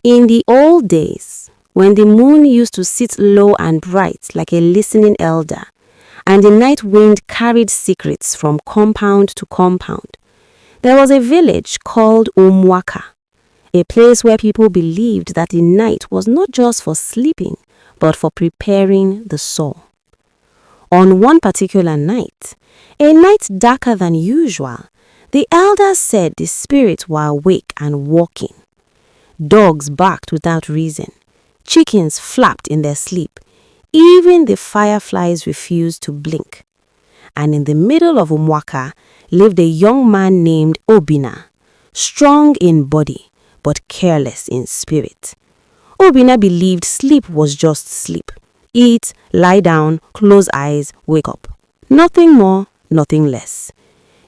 In the old days, when the moon used to sit low and bright like a listening elder, and the night wind carried secrets from compound to compound, there was a village called Umwaka, a place where people believed that the night was not just for sleeping, but for preparing the soul. On one particular night, a night darker than usual, the elders said the spirits were awake and walking. Dogs barked without reason. Chickens flapped in their sleep. Even the fireflies refused to blink. And in the middle of Umwaka lived a young man named Obina, strong in body, but careless in spirit. Obina believed sleep was just sleep. Eat, lie down, close eyes, wake up. Nothing more, nothing less.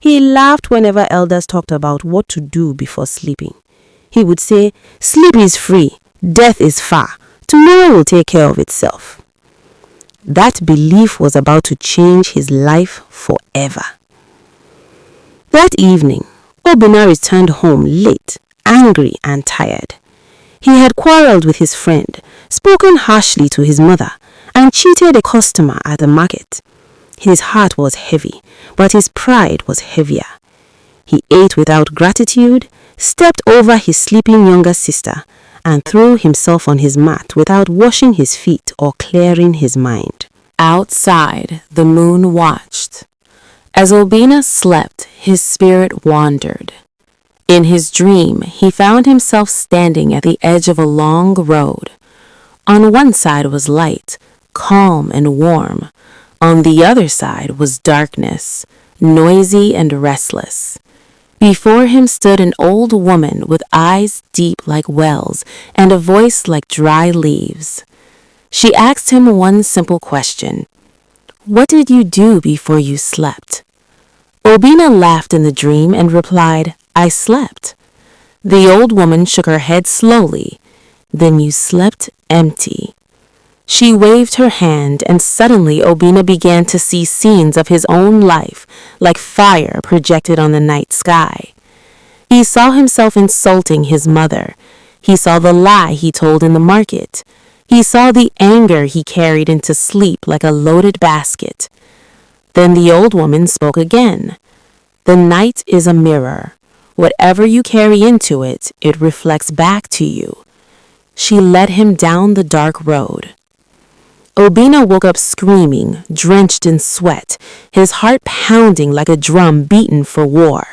He laughed whenever elders talked about what to do before sleeping. He would say, "Sleep is free, death is far. Tomorrow will take care of itself." That belief was about to change his life forever. That evening, Obina returned home late, angry and tired. He had quarreled with his friend, spoken harshly to his mother, and cheated a customer at the market. His heart was heavy, but his pride was heavier. He ate without gratitude, stepped over his sleeping younger sister, and threw himself on his mat without washing his feet or clearing his mind. Outside, the moon watched. As Obina slept, his spirit wandered. In his dream, he found himself standing at the edge of a long road. On one side was light, calm and warm. On the other side was darkness, noisy and restless. Before him stood an old woman with eyes deep like wells and a voice like dry leaves. She asked him one simple question. "What did you do before you slept?" Obina laughed in the dream and replied, "I slept." The old woman shook her head slowly. "Then you slept empty." She waved her hand, and suddenly Obina began to see scenes of his own life, like fire projected on the night sky. He saw himself insulting his mother. He saw the lie he told in the market. He saw the anger he carried into sleep like a loaded basket. Then the old woman spoke again. "The night is a mirror. Whatever you carry into it, it reflects back to you." She led him down the dark road. Obina woke up screaming, drenched in sweat, his heart pounding like a drum beaten for war.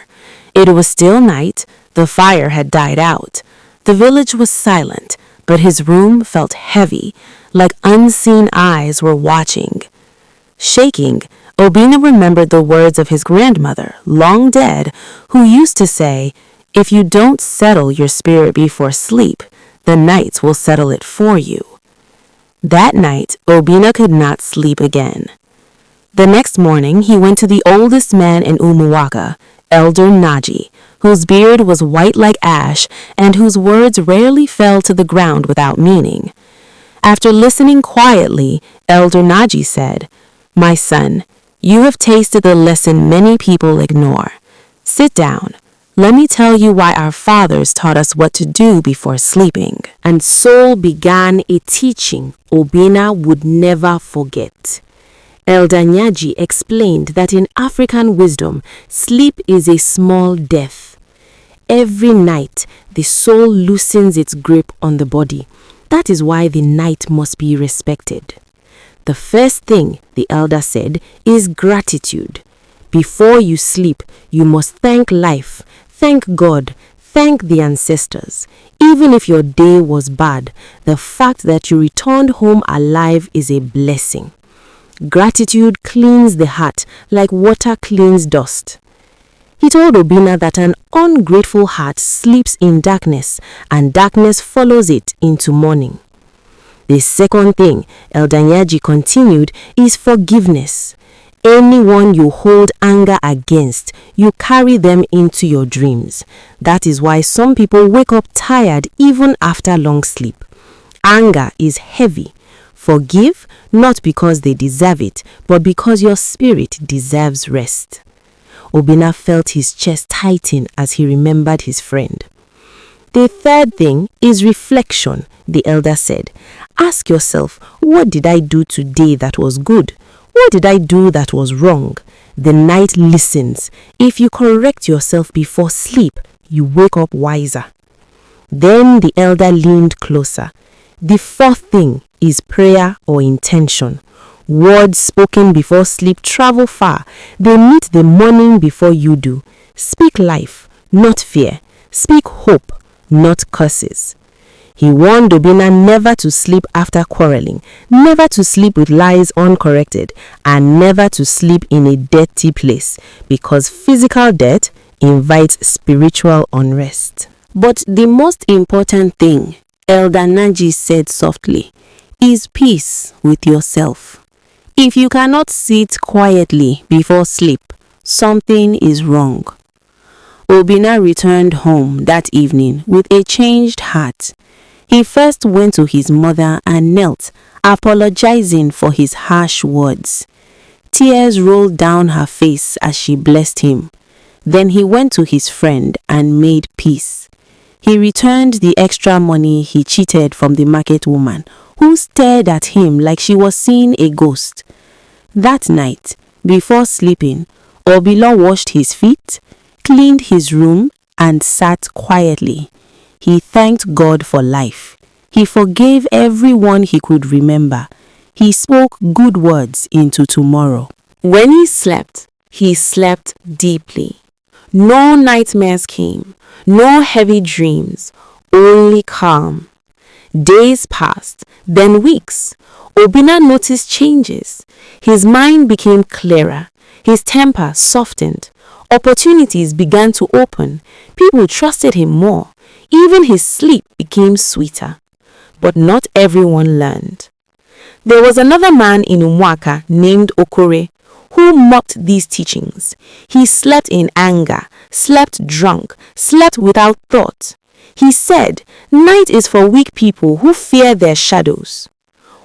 It was still night. The fire had died out. The village was silent, but his room felt heavy, like unseen eyes were watching. Shaking, Obina remembered the words of his grandmother, long dead, who used to say, "If you don't settle your spirit before sleep, the nights will settle it for you." That night, Obina could not sleep again. The next morning, he went to the oldest man in Umuwaka, Elder Naji, whose beard was white like ash and whose words rarely fell to the ground without meaning. After listening quietly, Elder Naji said, "My son, you have tasted the lesson many people ignore. Sit down. Let me tell you why our fathers taught us what to do before sleeping." And so began a teaching Obina would never forget. Elder Nyaji explained that in African wisdom, sleep is a small death. Every night, the soul loosens its grip on the body. That is why the night must be respected. The first thing, the elder said, is gratitude. Before you sleep, you must thank life, thank God, thank the ancestors. Even if your day was bad, the fact that you returned home alive is a blessing. Gratitude cleans the heart like water cleans dust. He told Obina that an ungrateful heart sleeps in darkness, and darkness follows it into morning. The second thing, Elder Nyaji continued, is forgiveness. Anyone you hold anger against, you carry them into your dreams. That is why some people wake up tired even after long sleep. Anger is heavy. Forgive, not because they deserve it, but because your spirit deserves rest. Obina felt his chest tighten as he remembered his friend. The third thing is reflection, the elder said. Ask yourself, what did I do today that was good? What did I do that was wrong? The night listens. If you correct yourself before sleep, you wake up wiser. Then the elder leaned closer. The fourth thing is prayer or intention. Words spoken before sleep travel far. They meet the morning before you do. Speak life, not fear. Speak hope, not curses. He warned Obina never to sleep after quarreling, never to sleep with lies uncorrected, and never to sleep in a dirty place, because physical dirt invites spiritual unrest. But the most important thing, Elder Naji said softly, is peace with yourself. If you cannot sit quietly before sleep, something is wrong. Obina returned home that evening with a changed heart. He first went to his mother and knelt, apologizing for his harsh words. Tears rolled down her face as she blessed him. Then he went to his friend and made peace. He returned the extra money he cheated from the market woman, who stared at him like she was seeing a ghost. That night, before sleeping, Obilo washed his feet, cleaned his room, and sat quietly. He thanked God for life. He forgave everyone he could remember. He spoke good words into tomorrow. When he slept deeply. No nightmares came, no heavy dreams, only calm. Days passed, then weeks. Obina noticed changes. His mind became clearer. His temper softened. Opportunities began to open. People trusted him more. Even his sleep became sweeter. But not everyone learned. There was another man in Umwaka named Okore who mocked these teachings. He slept in anger, slept drunk, slept without thought. He said, night is for weak people who fear their shadows.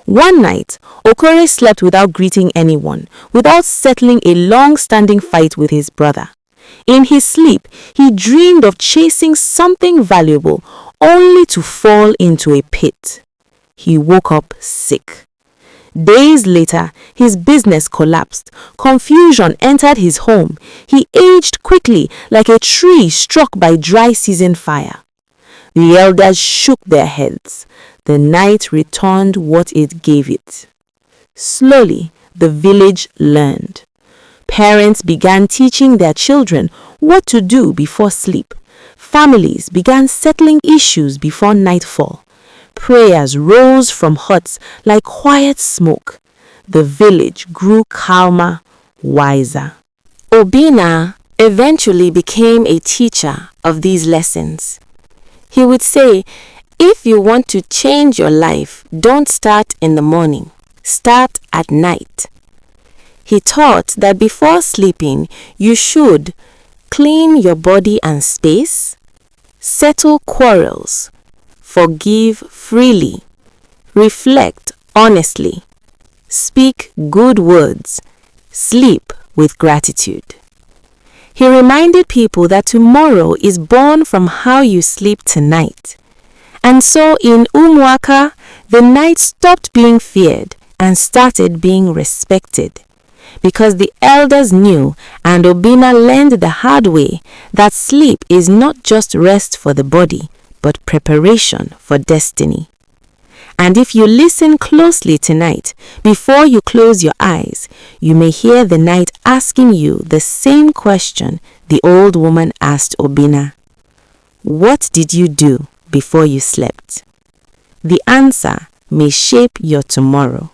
One night, Okore slept without greeting anyone, without settling a long-standing fight with his brother. In his sleep, he dreamed of chasing something valuable, only to fall into a pit. He woke up sick. Days later, his business collapsed. Confusion entered his home. He aged quickly like a tree struck by dry season fire. The elders shook their heads. The night returned what it gave it. Slowly, the village learned. Parents began teaching their children what to do before sleep. Families began settling issues before nightfall. Prayers rose from huts like quiet smoke. The village grew calmer, wiser. Obina eventually became a teacher of these lessons. He would say, if you want to change your life, don't start in the morning. Start at night. He taught that before sleeping, you should clean your body and space, settle quarrels, forgive freely, reflect honestly, speak good words, sleep with gratitude. He reminded people that tomorrow is born from how you sleep tonight. And so in Umwaka, the night stopped being feared and started being respected. Because the elders knew, and Obina learned the hard way, that sleep is not just rest for the body, but preparation for destiny. And if you listen closely tonight, before you close your eyes, you may hear the night asking you the same question the old woman asked Obina. What did you do before you slept? The answer may shape your tomorrow.